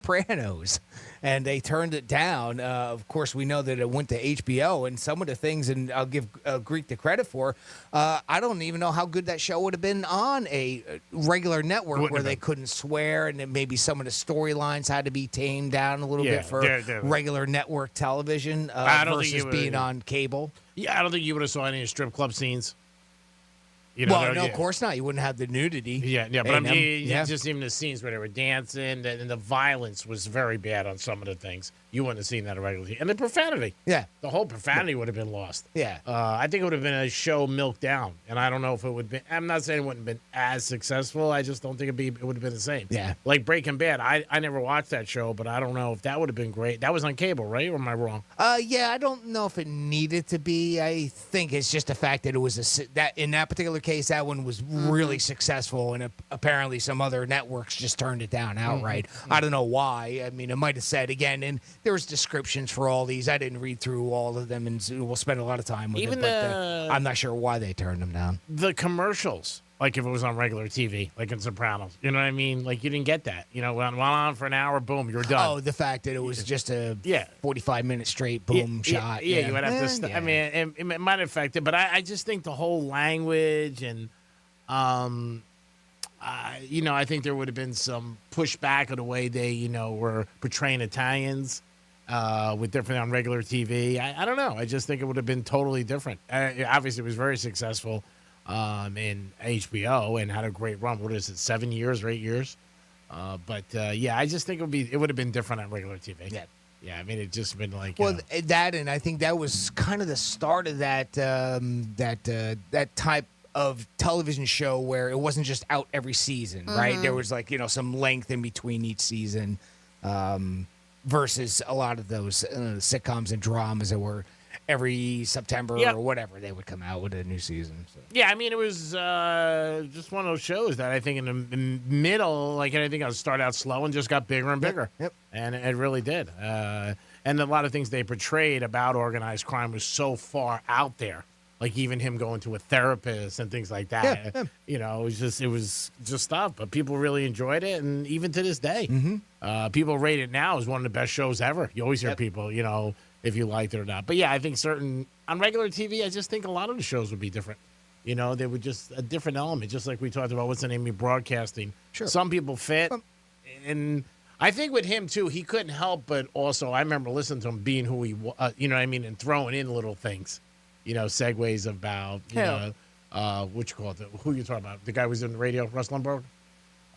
Sopranos, and they turned it down. Of course, we know that it went to HBO, and some of the things, and I'll give Greek the credit for. I don't even know how good that show would have been on a regular network where they couldn't swear, and then maybe some of the storylines had to be tamed down a little bit for regular network television versus being on cable. Yeah, I don't think you would have saw any strip club scenes. No, of course not. You wouldn't have the nudity. Yeah, but just even the scenes where they were dancing, and the violence was very bad on some of the things. You wouldn't have seen that regularly. And the profanity. Yeah. The whole profanity would have been lost. Yeah. I think it would have been a show milked down, and I don't know if it would be. I'm not saying it wouldn't have been as successful. I just don't think it would have been the same. Yeah. Like Breaking Bad. I never watched that show, but I don't know if that would have been great. That was on cable, right? Or am I wrong? Yeah, I don't know if it needed to be. I think it's just the fact that it was that in that particular case, that one was really successful, and apparently some other networks just turned it down outright. I don't know why. I mean, it might have said again, and there was descriptions for all these. I didn't read through all of them, and we'll spend a lot of time with it. But I'm not sure why they turned them down. The commercials, like if it was on regular TV, like in Sopranos, you know what I mean? Like you didn't get that. Went on for an hour, boom, you're done. Oh, the fact that it was just a 45-minute straight boom shot. Yeah, you would have to. I mean, it might affect it, but I just think the whole language and. I think there would have been some pushback of the way they, were portraying Italians with different on regular TV. I don't know. I just think it would have been totally different. Obviously, it was very successful in HBO and had a great run. What is it, 7 years or 8 years? I just think it would have been different on regular TV. Yeah. Yeah, I mean, it just been like that, and I think that was kind of the start of that type of television show where it wasn't just out every season, right? There was some length in between each season, versus a lot of those sitcoms and dramas that were every September or whatever they would come out with a new season. So. Yeah, I mean, it was just one of those shows that I think in the middle, I think I'll start out slow and just got bigger and bigger. Yep. And it really did. And a lot of things they portrayed about organized crime was so far out there. Like even him going to a therapist and things like that. Yeah. It was just stuff. But people really enjoyed it, and even to this day, people rate it now as one of the best shows ever. You always hear people, if you liked it or not. But yeah, I think on regular TV, I just think a lot of the shows would be different. They would just a different element, just like we talked about. What's the name of broadcasting? Sure. Some people fit, and I think with him too, he couldn't help but also. I remember listening to him being who he was. And throwing in little things. Segues about, what you call it, who you talking about? The guy who was in the radio, Rush Limbaugh?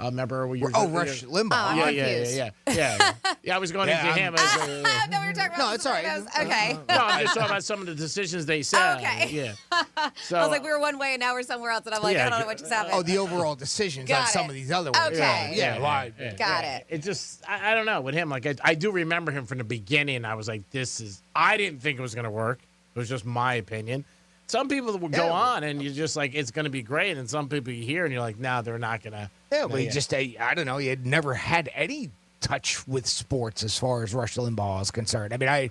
Remember? Rush Limbaugh. Yeah. I was going into him. I know we were talking about. No, it's all right. Okay. No, I'm just talking about some of the decisions they said. Okay. Yeah. So, I was like, we were one way and now we're somewhere else, and I'm like, I don't know what just happened. Oh, the overall decisions on some of these other ones. Okay. Yeah. Got it. It just, I don't know, with him, I do remember him from the beginning. I was like, I didn't think it was going to work. It was just my opinion. Some people would go on, and you're just like, it's going to be great. And some people you hear, and you're like, no, they're not going to. Yeah, well, I don't know. He had never had any touch with sports as far as Rush Limbaugh is concerned. I mean, I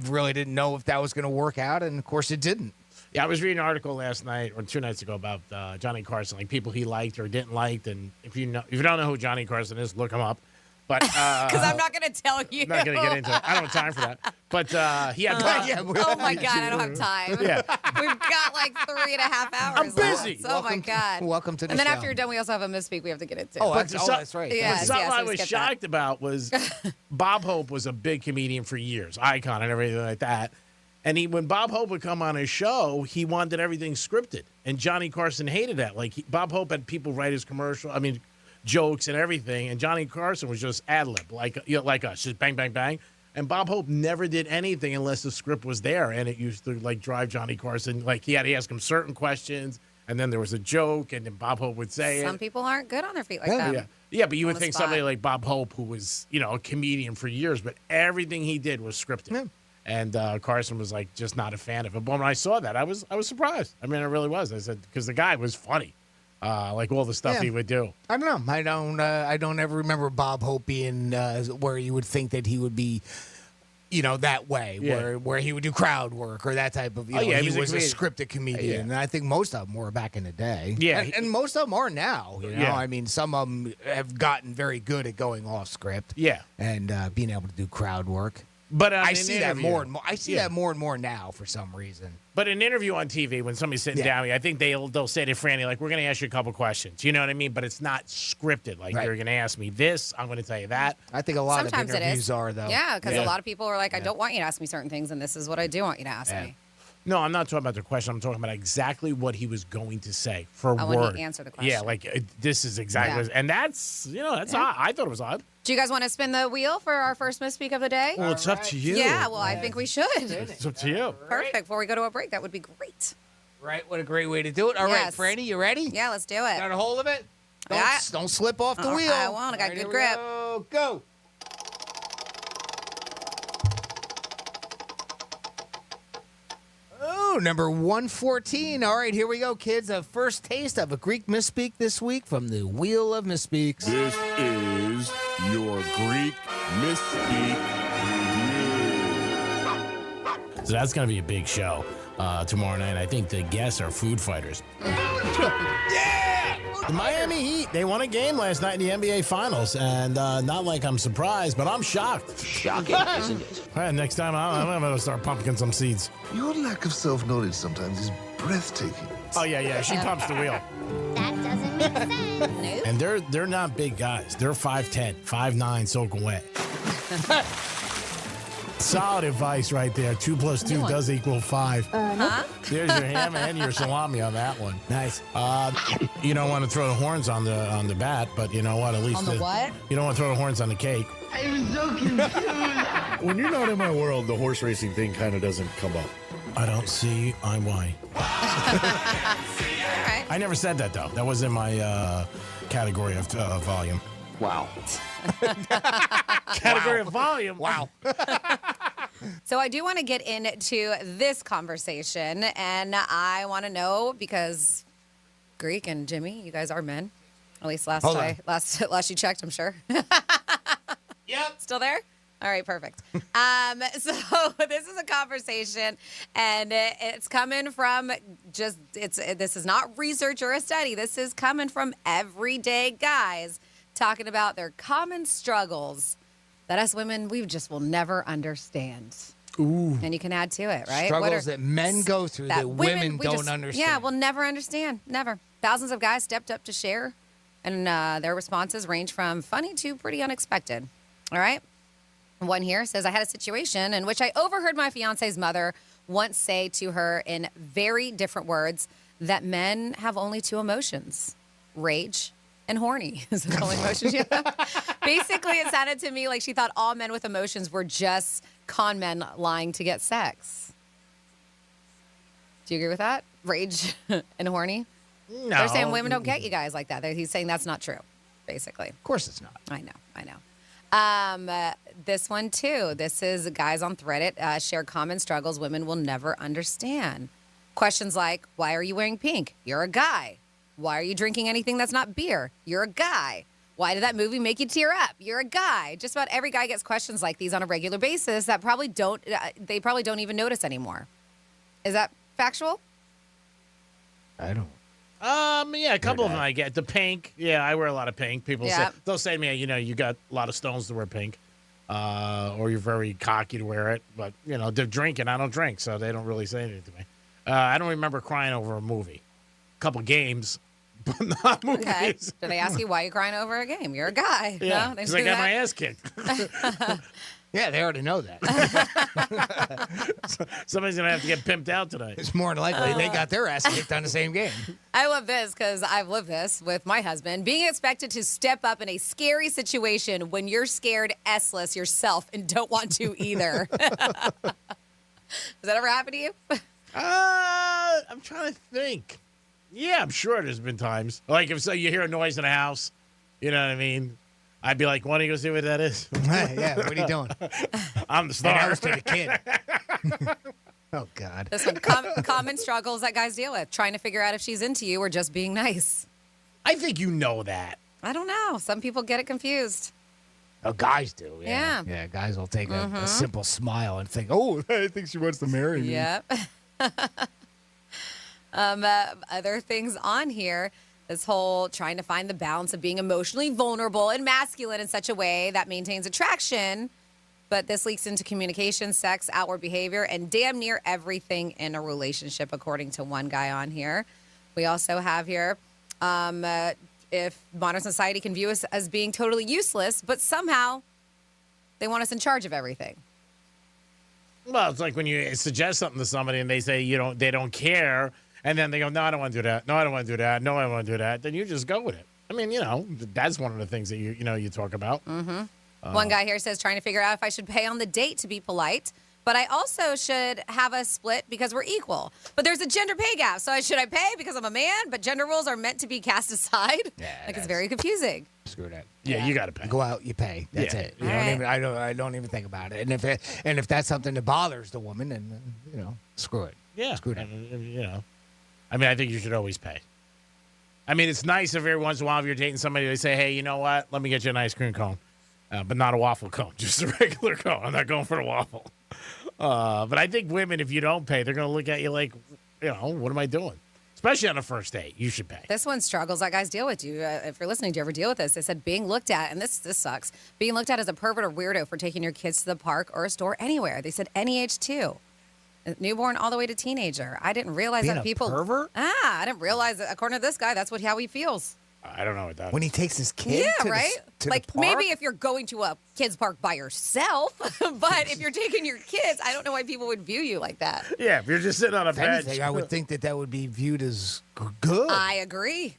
really didn't know if that was going to work out, and of course it didn't. Yeah, I was reading an article last night or 2 nights ago about Johnny Carson, like people he liked or didn't like. And if you don't know who Johnny Carson is, look him up. But because I'm not going to tell you. I'm not going to get into it. I don't have time for that. But he had. Oh my God, I don't have time. Yeah. We've got like 3.5 hours. I'm busy. Oh my God. Welcome to the show. And then after you're done, we also have a misspeak we have to get into. That's right. Yes, something I we was skipped shocked about was Bob Hope was a big comedian for years, icon and everything like that. And when Bob Hope would come on his show, he wanted everything scripted. And Johnny Carson hated that. Bob Hope had people write his jokes and everything, and Johnny Carson was just ad-lib, like us, just bang, bang, bang. And Bob Hope never did anything unless the script was there, and it used to drive Johnny Carson. He had to ask him certain questions, and then there was a joke, and then Bob Hope would say Some people aren't good on their feet like that. Yeah, but you would think somebody like Bob Hope, who was a comedian for years, but everything he did was scripted. Yeah. And Carson was just not a fan of it. But when I saw that, I was surprised. I mean, I really was. I said, because the guy was funny. All the stuff he would do. I don't know. I don't ever remember Bob Hope being where you would think that he would be that way, where he would do crowd work or that type of. He was a scripted comedian, and I think most of them were back in the day. Yeah, and most of them are now. I mean, some of them have gotten very good at going off script. Yeah, and being able to do crowd work. But I see that more and more. I see that more and more now for some reason. But an interview on TV, when somebody's sitting down, I think they'll say to Franny, like, we're going to ask you a couple questions. You know what I mean? But it's not scripted. Like, you're going to ask me this, I'm going to tell you that. I think a lot Sometimes of interviews are, though. Yeah, because a lot of people are like, I don't want you to ask me certain things, and this is what I do want you to ask me. No, I'm not talking about the question. I'm talking about exactly what he was going to say for a word. When he answered the question. Yeah, like, this is exactly. And that's, odd. I thought it was odd. Do you guys want to spin the wheel for our first misspeak of the day? Well, it's up to you. Yeah, well, I think we should. It's up to you. Perfect. Before we go to a break, that would be great. Right, what a great way to do it. All right, Franny, you ready? Yeah, let's do it. Got a hold of it? Don't slip off the wheel. I won't. I got good grip. Go. Oh, number 114. All right, here we go, kids. A first taste of a Greek misspeak this week from the Wheel of Misspeaks. This is your Greek misspeak review. So that's going to be a big show tomorrow night. I think the guests are food fighters. Yeah! The Miami Heat, they won a game last night in the NBA Finals, and not like I'm surprised, but I'm shocked. Shocking, isn't it? All right, next time I'm going to start pumping some seeds. Your lack of self-knowledge sometimes is breathtaking. Oh, yeah, she pumps the wheel. That doesn't make sense. And they're not big guys. They're 5'10", 5'9", soaking wet. Solid advice right there. 2 + 2 does equal 5. Huh? There's your ham and your salami on that one. Nice. You don't want to throw the horns on the bat, but you know what? At least On the what? You don't want to throw the horns on the cake. I'm so confused. When you're not in my world, the horse racing thing kind of doesn't come up. I don't see why. Okay. I never said that though. That was in my category of volume. Wow. Category of volume. Wow. So I do want to get into this conversation, and I want to know, because Greek and Jimmy, you guys are men. At least last you checked, I'm sure. Yep. Still there? All right, perfect. So this is a conversation, and it's coming from this is not research or a study. This is coming from everyday guys talking about their common struggles that us women, we just will never understand. Ooh. And you can add to it, right? Struggles that men go through that women don't understand. Yeah, we'll never understand. Never. Thousands of guys stepped up to share, and their responses range from funny to pretty unexpected. All right? One here says, I had a situation in which I overheard my fiance's mother once say to her in very different words that men have only 2 emotions, rage and horny. Is that the only emotions you have? Basically, it sounded to me like she thought all men with emotions were just con men lying to get sex. Do you agree with that? Rage and horny? No. They're saying women don't get you guys like that. He's saying that's not true, basically. Of course it's not. I know. This one, too. This is guys on Reddit share common struggles women will never understand. Questions like, why are you wearing pink? You're a guy. Why are you drinking anything that's not beer? You're a guy. Why did that movie make you tear up? You're a guy. Just about every guy gets questions like these on a regular basis that they probably don't even notice anymore. Is that factual? I don't. Yeah, a couple of them I get. The pink. Yeah, I wear a lot of pink. People they'll say to me, you got a lot of stones to wear pink. Or you're very cocky to wear it. But, they're drinking. I don't drink, so they don't really say anything to me. I don't remember crying over a movie. A couple games, but not movies. Okay. Do they ask you why you're crying over a game? You're a guy. Yeah, No? They because do I got that? my ass kicked. Yeah, they already know that. Somebody's going to have to get pimped out tonight. It's more than likely they got their ass kicked on the same game. I love this because I've lived this with my husband. Being expected to step up in a scary situation when you're scared S-less yourself and don't want to either. Has that ever happened to you? I'm trying to think. Yeah, I'm sure there's been times. Like if you hear a noise in the house, you know what I mean? I'd be like, why don't you go see what that is? Yeah, what are you doing? I'm the star. And I was to the kid. Oh, God. This one, common struggles that guys deal with, trying to figure out if she's into you or just being nice. I think you know that. I don't know. Some people get it confused. Oh, guys do. Yeah. Yeah, guys will take a simple smile and think, oh, I think she wants to marry me. Yep. Other things on here. This whole trying to find the balance of being emotionally vulnerable and masculine in such a way that maintains attraction. But this leaks into communication, sex, outward behavior, and damn near everything in a relationship, according to one guy on here. We also have here, if modern society can view us as being totally useless, but somehow they want us in charge of everything. Well, it's like when you suggest something to somebody and they say they don't care, and then they go, no, I don't want to do that. No, I don't want to do that. No, I don't want to do that. Then you just go with it. I mean, that's one of the things that you talk about. Mm-hmm. One guy here says trying to figure out if I should pay on the date to be polite, but I also should have us split because we're equal. But there's a gender pay gap, so should I pay because I'm a man, but gender roles are meant to be cast aside? Yeah, it's very confusing. Screw that. Yeah, you got to pay. You go out, you pay. That's Yeah. it. All right. I don't even think about it. And if that's something that bothers the woman, then screw it. Yeah. Screw that. I mean, I think you should always pay. I mean, it's nice if every once in a while if you're dating somebody, they say, hey, you know what? Let me get you an ice cream cone. But not a waffle cone, just a regular cone. I'm not going for the waffle. But I think women, if you don't pay, they're going to look at you like, what am I doing? Especially on a first date, you should pay. This one struggles that guys deal with. If you're listening, do you ever deal with this? They said being looked at, and this sucks, being looked at as a pervert or weirdo for taking your kids to the park or a store anywhere. They said any age too. Newborn all the way to teenager. I didn't realize Being that a people. pervert? I didn't realize that. According to this guy, that's how he feels. I don't know what that When is. he takes his kid Yeah, to right? the Like park? maybe if you're going to a kids park by yourself, but if you're taking your kids, I don't know why people would view you like that. Yeah, if you're just sitting on a If bench. anything, I would think that would be viewed as good. I agree.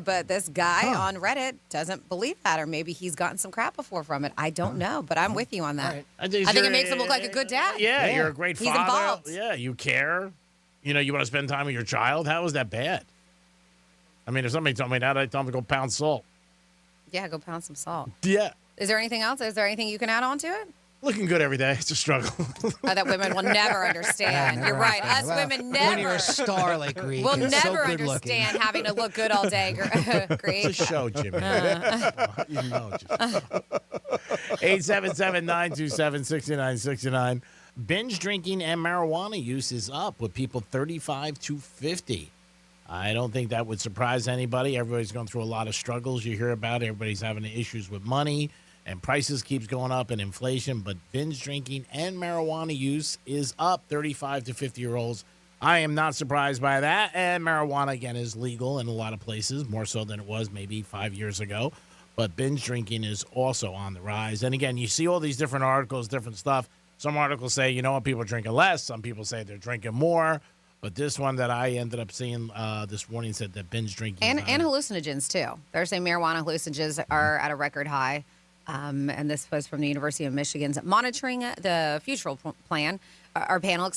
But this guy on Reddit doesn't believe that, or maybe he's gotten some crap before from it. I don't know, but I'm with you on that. All right. I think I think it makes him look like a good dad. Yeah, Yeah. you're a great He's father. involved. Yeah, you care. You want to spend time with your child. How is that bad? I mean, if somebody told me that, I'd tell them to go pound salt. Yeah, go pound some salt. Yeah. Is there anything else? Is there anything you can add on to it? Looking good every day. It's a struggle. That women will never understand. Never You're right. Us understand. women When you're never a star like Greek, will and so never good looking. understand having to look good all day. It's a Great. show, Jimmy. You know it. 877-927-6969. Binge drinking and marijuana use is up with people 35 to 50. I don't think that would surprise anybody. Everybody's going through a lot of struggles. You hear about it. Everybody's having issues with money, and prices keeps going up and inflation. But binge drinking and marijuana use is up 35 to 50-year-olds. I am not surprised by that. And marijuana, again, is legal in a lot of places, more so than it was maybe 5 years ago. But binge drinking is also on the rise. And, again, you see all these different articles, different stuff. Some articles say, people are drinking less. Some people say they're drinking more. But this one that I ended up seeing this morning said that binge drinking And hallucinogens, too. They're saying marijuana hallucinogens are at a record high. And this was from the University of Michigan's monitoring the future plan, or panel,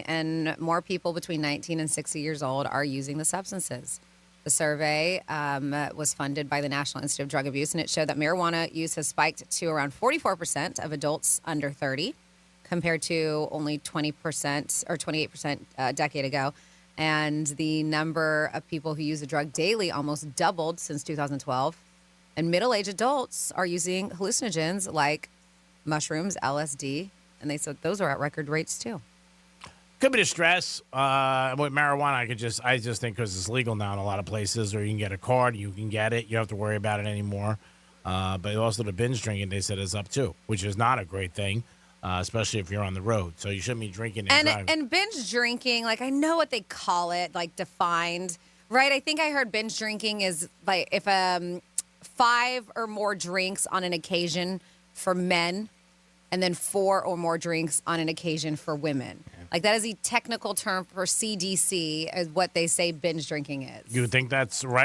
and more people between 19 and 60 years old are using the substances. The survey was funded by the National Institute of Drug Abuse, and it showed that marijuana use has spiked to around 44% of adults under 30, compared to only 20% or 28% a decade ago. And the number of people who use the drug daily almost doubled since 2012. And middle-aged adults are using hallucinogens like mushrooms, LSD, and they said those are at record rates too. Could be the stress. With marijuana, I just think because it's legal now in a lot of places, or you can get a card, you can get it. You don't have to worry about it anymore. But also the binge drinking, they said, is up too, which is not a great thing. Especially if you're on the road. So you shouldn't be drinking and driving. And binge drinking, like I know what they call it, like defined, right? I think I heard binge drinking is like if 5 or more drinks on an occasion for men, and then 4 or more drinks on an occasion for women. Yeah. Like that is a technical term for CDC, is what they say binge drinking is. You think that's right?